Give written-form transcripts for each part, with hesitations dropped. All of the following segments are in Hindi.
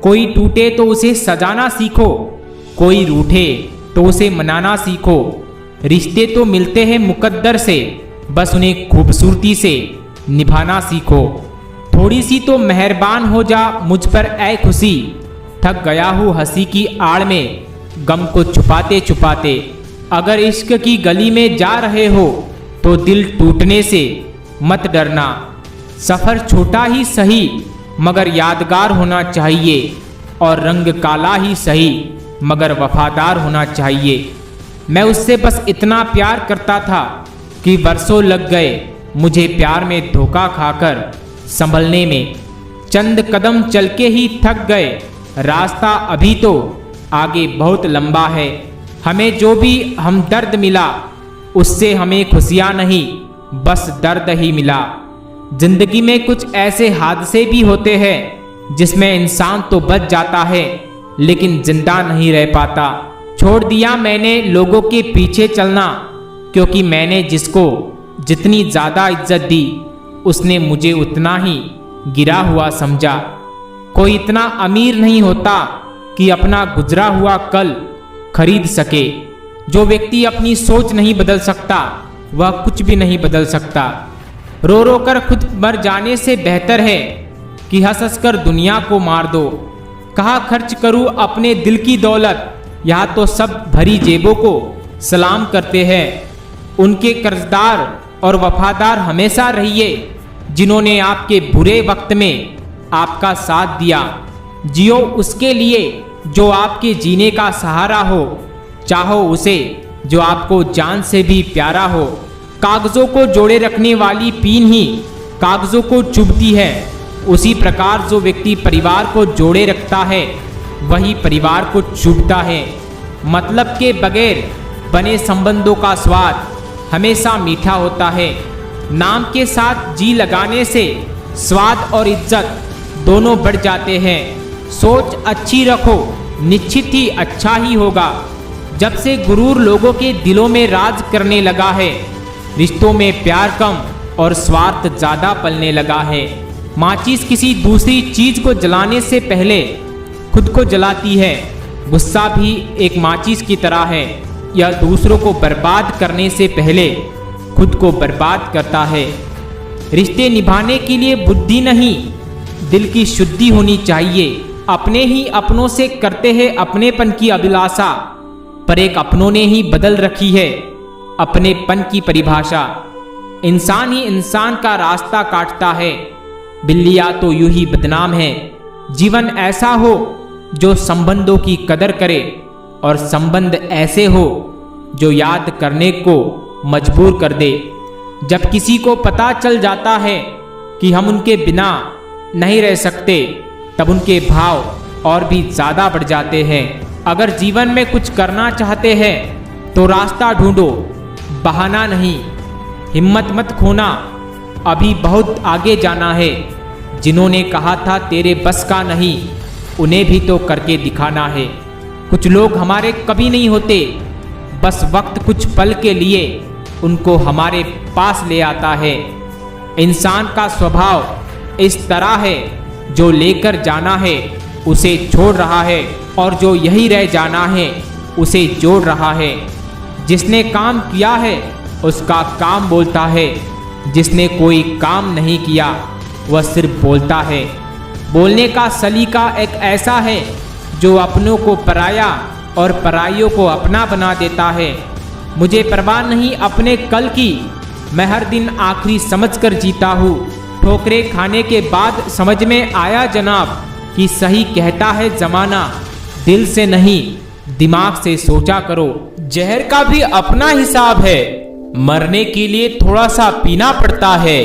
कोई टूटे तो उसे सजाना सीखो, कोई रूठे तो उसे मनाना सीखो। रिश्ते तो मिलते हैं मुकद्दर से, बस उन्हें खूबसूरती से निभाना सीखो। थोड़ी सी तो मेहरबान हो जा मुझ पर ऐ खुशी, थक गया हूँ हंसी की आड़ में गम को छुपाते छुपाते। अगर इश्क की गली में जा रहे हो तो दिल टूटने से मत डरना। सफ़र छोटा ही सही मगर यादगार होना चाहिए, और रंग काला ही सही मगर वफादार होना चाहिए। मैं उससे बस इतना प्यार करता था कि बरसों लग गए मुझे प्यार में धोखा खाकर संभलने में। चंद कदम चल के ही थक गए, रास्ता अभी तो आगे बहुत लंबा है। हमें जो भी हमदर्द मिला उससे हमें खुशियाँ नहीं बस दर्द ही मिला। जिंदगी में कुछ ऐसे हादसे भी होते हैं जिसमें इंसान तो बच जाता है लेकिन जिंदा नहीं रह पाता। छोड़ दिया मैंने लोगों के पीछे चलना, क्योंकि मैंने जिसको जितनी ज़्यादा इज्जत दी उसने मुझे उतना ही गिरा हुआ समझा। कोई इतना अमीर नहीं होता कि अपना गुजरा हुआ कल खरीद सके। जो व्यक्ति अपनी सोच नहीं बदल सकता वह कुछ भी नहीं बदल सकता। रो रो कर खुद मर जाने से बेहतर है कि हंस हंस कर दुनिया को मार दो। कहाँ खर्च करूं अपने दिल की दौलत, यहाँ तो सब भरी जेबों को सलाम करते हैं। उनके कर्जदार और वफादार हमेशा रहिए जिन्होंने आपके बुरे वक्त में आपका साथ दिया। जियो उसके लिए जो आपके जीने का सहारा हो, चाहो उसे जो आपको जान से भी प्यारा हो। कागज़ों को जोड़े रखने वाली पीन ही कागज़ों को चुभती है, उसी प्रकार जो व्यक्ति परिवार को जोड़े रखता है वही परिवार को चुभता है। मतलब के बगैर बने संबंधों का स्वाद हमेशा मीठा होता है। नाम के साथ जी लगाने से स्वाद और इज्जत दोनों बढ़ जाते हैं। सोच अच्छी रखो, निश्चित ही अच्छा ही होगा। जब से गुरूर लोगों के दिलों में राज करने लगा है, रिश्तों में प्यार कम और स्वार्थ ज़्यादा पलने लगा है। माचिस किसी दूसरी चीज़ को जलाने से पहले खुद को जलाती है। गुस्सा भी एक माचिस की तरह है, यह दूसरों को बर्बाद करने से पहले खुद को बर्बाद करता है। रिश्ते निभाने के लिए बुद्धि नहीं, दिल की शुद्धि होनी चाहिए। अपने ही अपनों से करते हैं अपनेपन की अभिलाषा, पर एक अपनों ने ही बदल रखी है अपनेपन की परिभाषा। इंसान ही इंसान का रास्ता काटता है, बिल्लियाँ तो यूं ही बदनाम है। जीवन ऐसा हो जो संबंधों की कदर करे, और संबंध ऐसे हो जो याद करने को मजबूर कर दे। जब किसी को पता चल जाता है कि हम उनके बिना नहीं रह सकते, तब उनके भाव और भी ज़्यादा बढ़ जाते हैं। अगर जीवन में कुछ करना चाहते हैं तो रास्ता ढूंढो, बहाना नहीं। हिम्मत मत खोना, अभी बहुत आगे जाना है। जिन्होंने कहा था तेरे बस का नहीं, उन्हें भी तो करके दिखाना है। कुछ लोग हमारे कभी नहीं होते, बस वक्त कुछ पल के लिए उनको हमारे पास ले आता है। इंसान का स्वभाव इस तरह है, जो लेकर जाना है उसे छोड़ रहा है, और जो यही रह जाना है उसे जोड़ रहा है। जिसने काम किया है उसका काम बोलता है, जिसने कोई काम नहीं किया वह सिर्फ बोलता है। बोलने का सलीका एक ऐसा है जो अपनों को पराया और पराइयों को अपना बना देता है। मुझे परवाह नहीं अपने कल की, मैं हर दिन आखिरी समझकर जीता हूँ। ठोकरें खाने के बाद समझ में आया जनाब कि सही कहता है जमाना, दिल से नहीं दिमाग से सोचा करो। जहर का भी अपना हिसाब है, मरने के लिए थोड़ा सा पीना पड़ता है,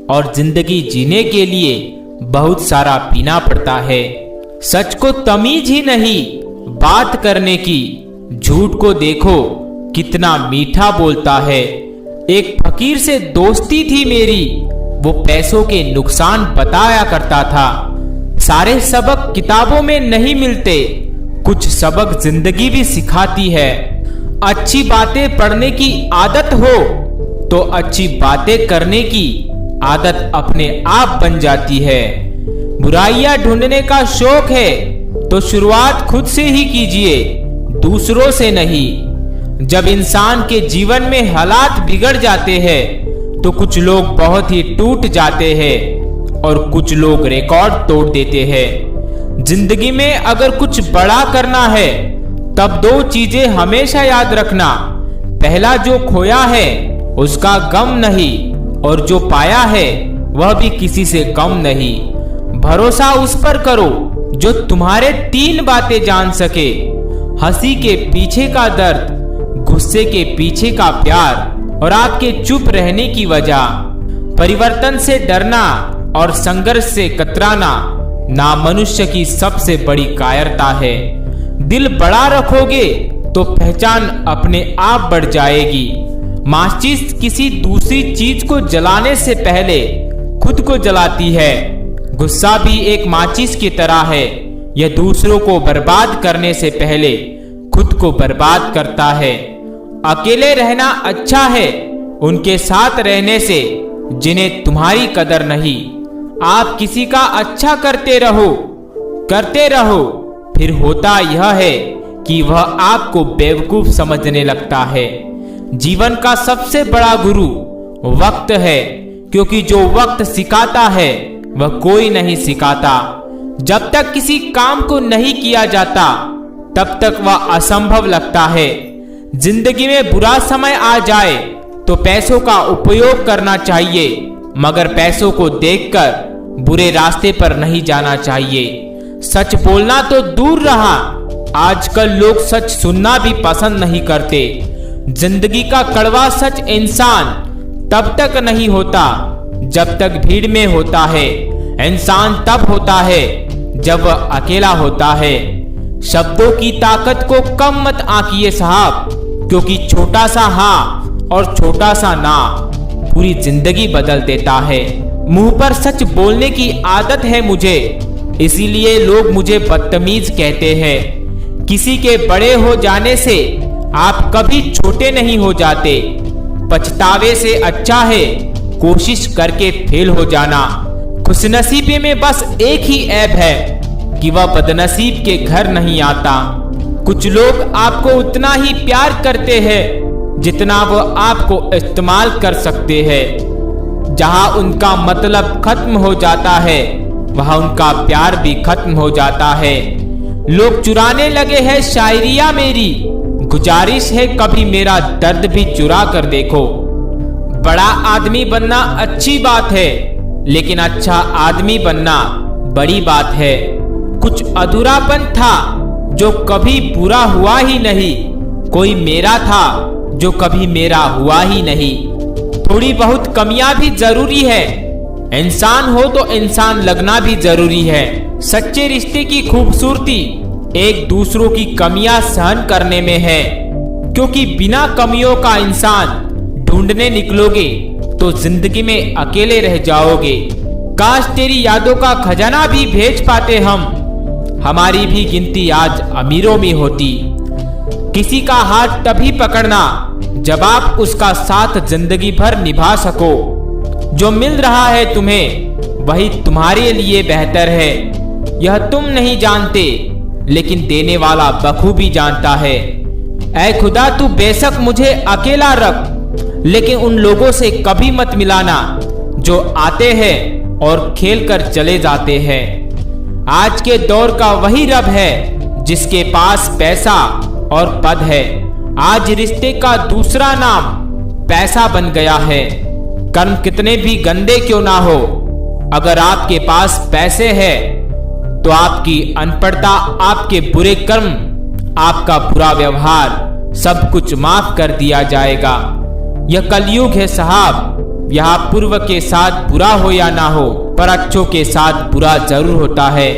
और जिंदगी जीने के लिए बहुत सारा पीना पड़ता है। सच को तमीज ही नहीं बात करने की, झूठ को देखो कितना मीठा बोलता है। एक फकीर से दोस्ती थी मेरी, वो पैसों के नुकसान बताया करता था। सारे सबक किताबों में नहीं मिलते, कुछ सबक जिंदगी भी सिखाती है। अच्छी बातें पढ़ने की आदत हो तो अच्छी बातें करने की आदत अपने आप बन जाती है। बुराइयां ढूंढने का शौक है तो शुरुआत खुद से ही कीजिए, दूसरों से नहीं। जब इंसान के जीवन में हालात बिगड़ जाते हैं तो कुछ लोग बहुत ही टूट जाते हैं और कुछ लोग रिकॉर्ड तोड़ देते हैं। जिंदगी में अगर कुछ बड़ा करना है तब दो चीजें हमेशा याद रखना। पहला, जो खोया है उसका गम नहीं, और जो पाया है वह भी किसी से कम नहीं। भरोसा उस पर करो जो तुम्हारे 3 बातें जान सके, हंसी के पीछे का दर्द, गुस्से के पीछे का प्यार और आपके चुप रहने की वजह। परिवर्तन से डरना और संघर्ष से कतराना ना मनुष्य की सबसे बड़ी कायरता है। दिल बड़ा रखोगे तो पहचान अपने आप बढ़ जाएगी। माचिस किसी दूसरी चीज को जलाने से पहले खुद को जलाती है। गुस्सा भी एक माचिस की तरह है, यह दूसरों को बर्बाद करने से पहले खुद को बर्बाद करता है। अकेले रहना अच्छा है उनके साथ रहने से जिन्हें तुम्हारी कदर नहीं। आप किसी का अच्छा करते रहो, फिर होता यह है कि वह आपको बेवकूफ समझने लगता है। जीवन का सबसे बड़ा गुरु वक्त है, क्योंकि जो वक्त सिखाता है वह कोई नहीं सिखाता। जब तक किसी काम को नहीं किया जाता तब तक वह असंभव लगता है। जिंदगी में बुरा समय आ जाए तो पैसों का उपयोग करना चाहिए, मगर पैसों को देखकर बुरे रास्ते पर नहीं जाना चाहिए। सच बोलना तो दूर रहा, आजकल लोग सच सुनना भी पसंद नहीं करते। जिंदगी का कड़वा सच इंसान तब तक नहीं होता जब तक भीड़ में होता है। इंसान तब होता है जब वह अकेला होता है। शब्दों की ताकत को कम मत आंकिए साहब, क्योंकि छोटा सा हाँ और छोटा सा ना पूरी जिंदगी बदल देता है। मुंह पर सच बोलने की आदत है मुझे, इसीलिए लोग मुझे बदतमीज कहते हैं। किसी के बड़े हो जाने से आप कभी छोटे नहीं हो जाते। पछतावे से अच्छा है कोशिश करके फेल हो जाना। खुशनसीबी में बस एक ही ऐब है कि वह बदनसीब के घर नहीं आता। कुछ लोग आपको उतना ही प्यार करते हैं जितना वह आपको इस्तेमाल कर सकते हैं। जहां उनका मतलब खत्म हो जाता है वहां उनका प्यार भी खत्म हो जाता है। लोग चुराने लगे हैं शायरिया मेरी, गुजारिश है कभी मेरा दर्द भी चुरा कर देखो। बड़ा आदमी बनना अच्छी बात है, लेकिन अच्छा आदमी बनना बड़ी बात है। कुछ अधूरापन था जो कभी पूरा हुआ ही नहीं, कोई मेरा था जो कभी मेरा हुआ ही नहीं। थोड़ी बहुत कमियां भी जरूरी है, इंसान हो तो इंसान लगना भी जरूरी है। सच्चे रिश्ते की खूबसूरती एक दूसरों की कमियां सहन करने में है, क्योंकि बिना कमियों का इंसान ढूंढने निकलोगे तो जिंदगी में अकेले रह जाओगे। काश तेरी यादों का खजाना भी भेज पाते हम, हमारी भी गिनती आज अमीरों में होती। किसी का हाथ तभी पकड़ना जब आप उसका साथ जिंदगी भर निभा सको। जो मिल रहा है तुम्हें वही तुम्हारे लिए बेहतर है, यह तुम नहीं जानते लेकिन देने वाला बखूबी जानता है। ऐ खुदा तू बेशक मुझे अकेला रख, लेकिन उन लोगों से कभी मत मिलाना जो आते हैं और खेल कर चले जाते हैं। आज के दौर का वही रब है जिसके पास पैसा और पद है। आज रिश्ते का दूसरा नाम पैसा बन गया है। कर्म कितने भी गंदे क्यों ना हो, अगर आपके पास पैसे हैं तो आपकी अनपढ़ता, आपके बुरे कर्म, आपका बुरा व्यवहार सब कुछ माफ कर दिया जाएगा। यह कलयुग है साहब, यहाँ पूर्व के साथ बुरा हो या ना हो, पर अच्छों के साथ बुरा जरूर होता है।